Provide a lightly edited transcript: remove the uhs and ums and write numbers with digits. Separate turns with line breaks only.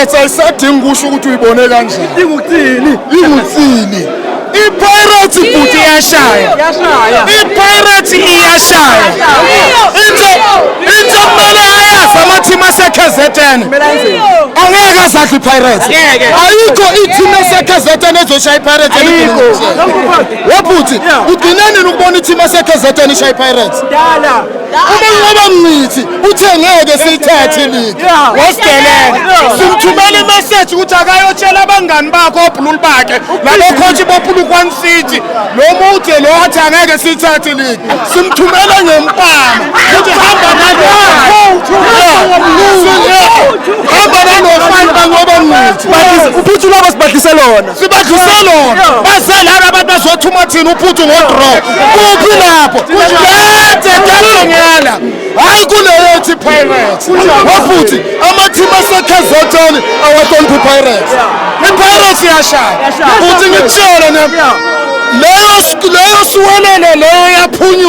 iPirates ayisadingi kusho ukuthi uyibone kanjani. Ingutsini. iPirates futhi iyashaya. iPirates iyashaya. Into kumele ayazi ama-team ase-KZN. Angeke azakhe iPirates. Ayikho i-team ase-KZN ezoshaya iPirates. Waphuthi ugcine nini ukubona i-team ase-KZN ishaya iPirates? Uma mnithi uthe ngeke siyithathe league. Wasidelela. Simthumela i-message ukuthi akayotshela abangani bakhe oBlue bakhe labo coach boPulukwane City. Lo muthi lo athi angeke siyithathe league. Simthumela ngempama. Uthi hamba nalo. Hamba nalo fine ngoba mnithi. Uphuthu labo sibadlise lona. Sibadlise lona. Base laba abantu bazothuma thina uphuthu ngo-draw. Kuphi lapho? Ngiyala. Hayi kuleyo ethi Pirates. Wafuthi ama-team ase-KZN awahloniphi iPirates. iPirates iyashaya. Uthi ngikutshele leyo siwelele leyo yaphunyuka.